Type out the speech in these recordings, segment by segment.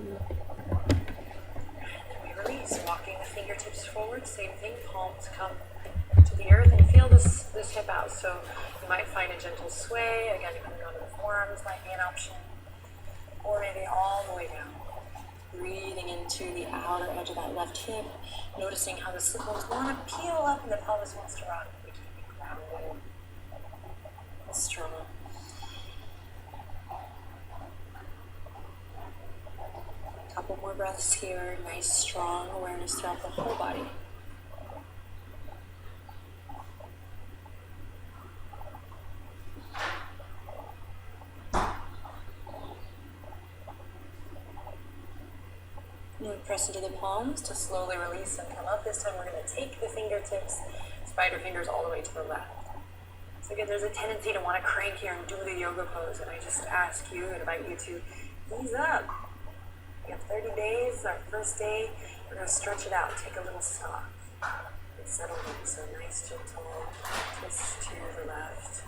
We release, walking the fingertips forward, same thing, palms come to the earth, and feel this hip out. So you might find a gentle sway, again, coming onto the forearms might be an option, or maybe all the way down. Breathing into the outer edge of that left hip, noticing how the sit bones want to peel up and the pelvis wants to rock. We keep it grounded and strong. Couple more breaths here, nice strong awareness throughout the whole body. And we press into the palms to slowly release and come up. This time we're going to take the fingertips, spider fingers all the way to the left. So again, there's a tendency to want to crank here and do the yoga pose, and I just ask you, invite you to ease up. We have 30 days, our first day, we're going to stretch it out, take a little soft, and settle in. So nice, gentle twist to the left,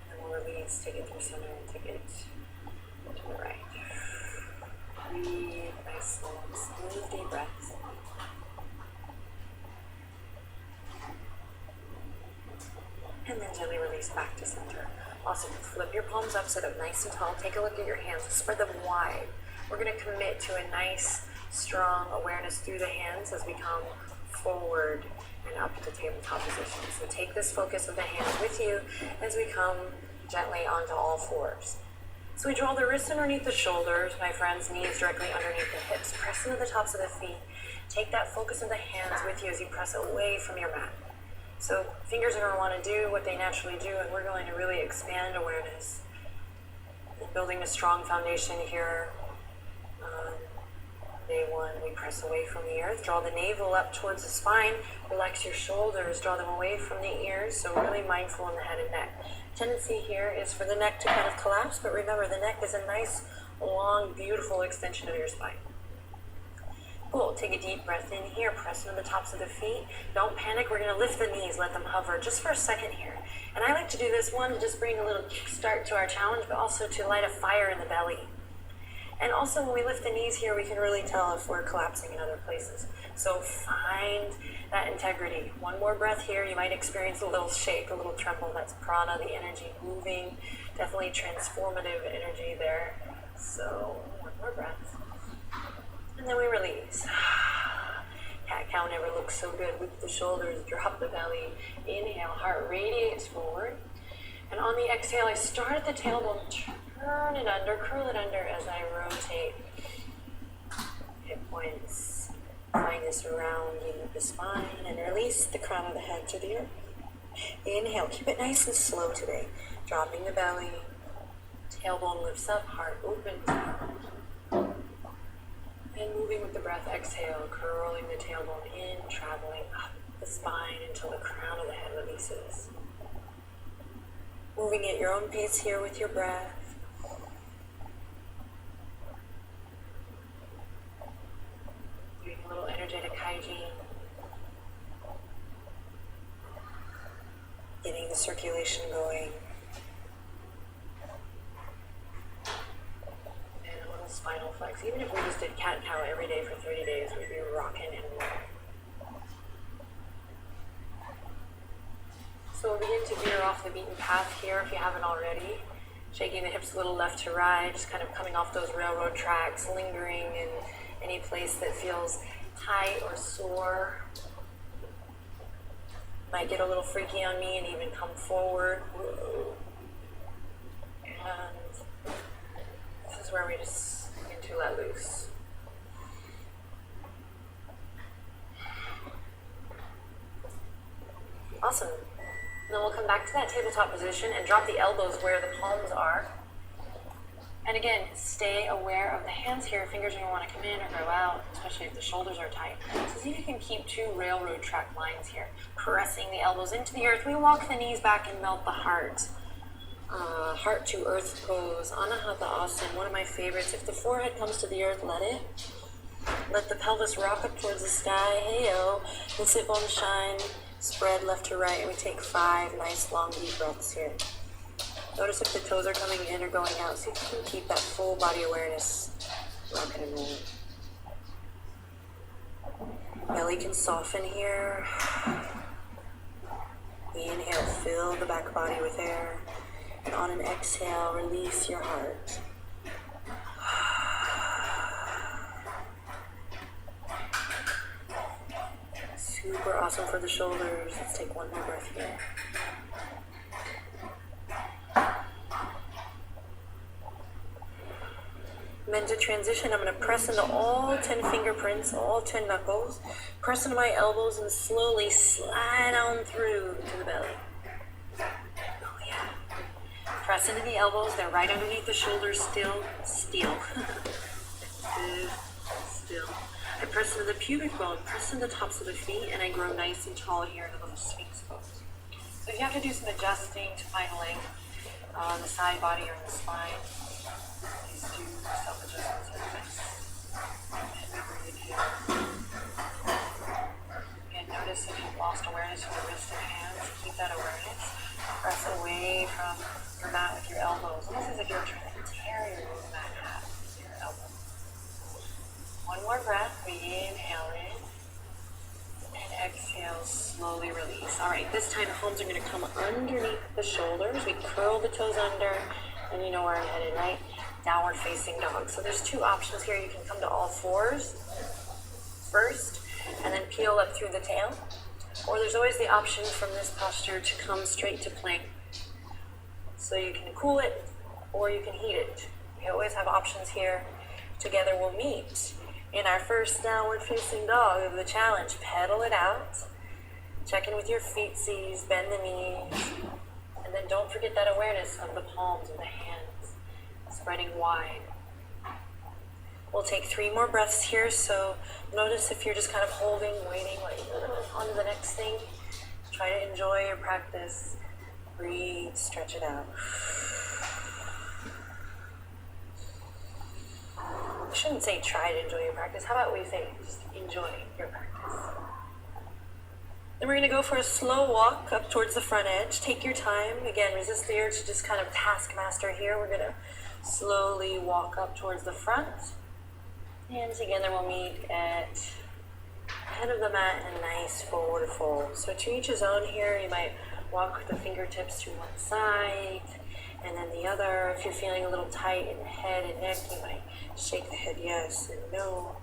and we'll release, take it through center, and take it to the right. Breathe, nice, slow, smooth, deep breaths. And then gently release back to center. Also, flip your palms up, sit up nice and tall. Take a look at your hands, spread them wide. We're going to commit to a nice, strong awareness through the hands as we come forward and up to tabletop position. So take this focus of the hands with you as we come gently onto all fours. So we draw the wrists underneath the shoulders, my friends, knees directly underneath the hips. Press into the tops of the feet. Take that focus of the hands with you as you press away from your mat. So fingers are going to want to do what they naturally do, and we're going to really expand awareness. And building a strong foundation here. Day one, we press away from the earth. Draw the navel up towards the spine. Relax your shoulders. Draw them away from the ears. So really mindful in the head and neck. Tendency here is for the neck to kind of collapse, but remember the neck is a nice, long, beautiful extension of your spine. Cool. Take a deep breath in here. Press into the tops of the feet. Don't panic. We're going to lift the knees. Let them hover just for a second here. And I like to do this one to just bring a little kickstart to our challenge, but also to light a fire in the belly. And also when we lift the knees here, we can really tell if we're collapsing in other places. So find that integrity. One more breath here. You might experience a little shake, a little tremble. That's prana, the energy moving. Definitely transformative energy there. So one more breath. And then we release. Cat-cow never looks so good. Loop the shoulders, drop the belly. Inhale, heart radiates forward. And on the exhale, I start at the tailbone, turn it under, curl it under as I rotate. Hip points. Find this rounding of the spine and release the crown of the head to the earth. Inhale, keep it nice and slow today. Dropping the belly, tailbone lifts up, heart opens. And moving with the breath, exhale, curling the tailbone in, traveling up the spine until the crown of the head releases. Moving at your own pace here with your breath. Doing a little energetic hygiene. Getting the circulation going. And a little spinal flex. Even if we just did cat-cow every day for 30 days, we'd be rocking and rolling. So we'll begin to veer off the beaten path here if you haven't already. Shaking the hips a little left to right, just kind of coming off those railroad tracks, lingering in any place that feels tight or sore. Might get a little freaky on me and even come forward. And this is where we just begin to let loose. Awesome. Then we'll come back to that tabletop position and drop the elbows where the palms are. And again, stay aware of the hands here. Fingers are going to want to come in or go out, especially if the shoulders are tight. So see if you can keep two railroad track lines here. Pressing the elbows into the earth. We walk the knees back and melt the heart. Heart to earth pose. Anahata Asana, one of my favorites. If the forehead comes to the earth, let it. Let the pelvis rock up towards the sky. Hey-yo. The sit bones shine. Spread left to right, and we take 5 nice long deep breaths here. Notice if the toes are coming in or going out. See if you can keep that full body awareness Rock and roll. Belly can soften here. Inhale, fill the back body with air. And on an exhale, release your heart. Super awesome for the shoulders. Let's take one more breath here. And then to transition, I'm going to press into all 10 fingerprints, all 10 knuckles. Press into my elbows and slowly slide on through to the belly. Oh yeah. Press into the elbows. They're right underneath the shoulders still. Still. I press into the pubic bone, press into the tops of the feet, and I grow nice and tall here in a little sphinx pose. So if you have to do some adjusting to find length on the side body or in the spine, please do self-adjustments like this. And we breathe here. Again, notice if you've lost awareness of the wrist and hands, keep that awareness. Press away from your mat with your elbows, almost as if you're trying to tear your mat half with your elbows. One more breath. We inhale in and exhale, slowly release. All right, this time the palms are going to come underneath the shoulders. We curl the toes under, and you know where I'm headed, right? Downward facing dog. So there's two options here. You can come to all fours first and then peel up through the tail. Or there's always the option from this posture to come straight to plank. So you can cool it or you can heat it. We always have options here. Together we'll meet in our first downward facing dog of the challenge. Pedal it out. Check in with your feetsies, bend the knees. And then don't forget that awareness of the palms of the hands, spreading wide. We'll take 3 more breaths here, so notice if you're just kind of holding, waiting, like on to the next thing. Try to enjoy your practice. Breathe, stretch it out. I shouldn't say try to enjoy your practice. How about we say just enjoy your practice? Then we're going to go for a slow walk up towards the front edge. Take your time. Again, resist the urge to just kind of taskmaster here. We're going to slowly walk up towards the front. And together we'll meet at head of the mat and nice forward fold. So to each his own here. You might walk with the fingertips to one side and then the other. If you're feeling a little tight in the head and neck, you might shake the head yes and no.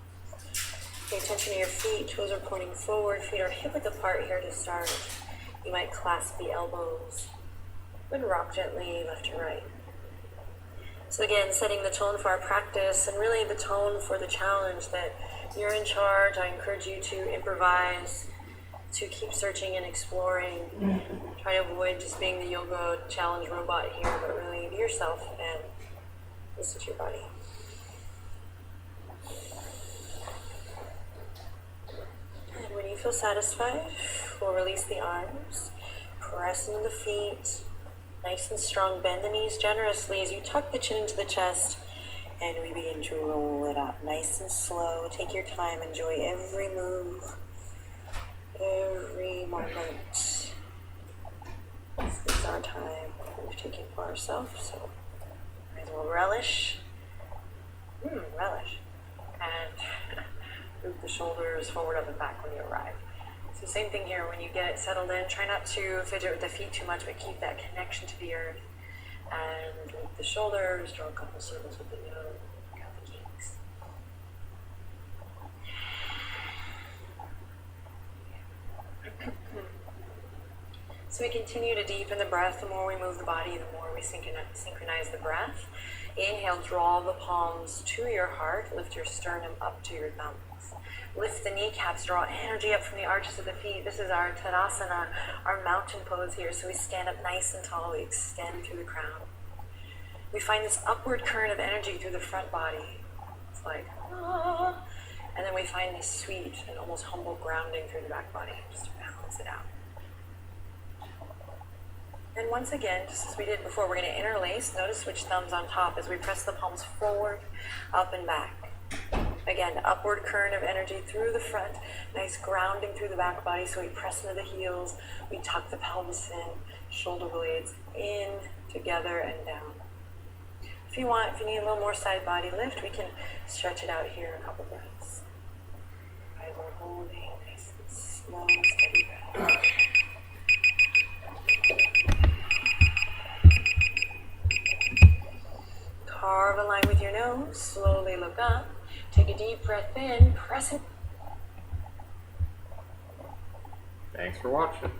Pay attention to your feet. Toes are pointing forward. Feet are hip width apart here to start. You might clasp the elbows and rock gently left to right. So again, setting the tone for our practice and really the tone for the challenge that you're in charge. I encourage you to improvise, to keep searching and exploring. Try to avoid just being the yoga challenge robot here, but really be yourself and listen to your body. And when you feel satisfied, we'll release the arms, press into the feet, nice and strong. Bend the knees generously as you tuck the chin into the chest, and we begin to roll it up nice and slow. Take your time, enjoy every move, every moment. This is our time we've taken for ourselves, so might as well relish. Relish. And move the shoulders forward, up and back when you arrive. So same thing here, when you get settled in, try not to fidget with the feet too much, but keep that connection to the earth. And lift the shoulders, draw a couple circles with the nose, count the kinks. So we continue to deepen the breath. The more we move the body, the more we synchronize the breath. Inhale, draw the palms to your heart. Lift your sternum up to your thumbs. Lift the kneecaps, draw energy up from the arches of the feet. This is our Tadasana, our mountain pose here. So we stand up nice and tall, we extend through the crown. We find this upward current of energy through the front body. It's like, ah. And then we find this sweet and almost humble grounding through the back body, just to balance it out. And once again, just as we did before, we're going to interlace. Notice which thumb's on top as we press the palms forward, up and back. Again, upward current of energy through the front, nice grounding through the back body. So we press into the heels, we tuck the pelvis in, shoulder blades in, together and down. If you want, if you need a little more side body lift, we can stretch it out here a couple breaths. Right, we're holding nice and slow, steady breath. Carve a line with your nose, slowly look up, take a deep breath in, press it. Thanks for watching.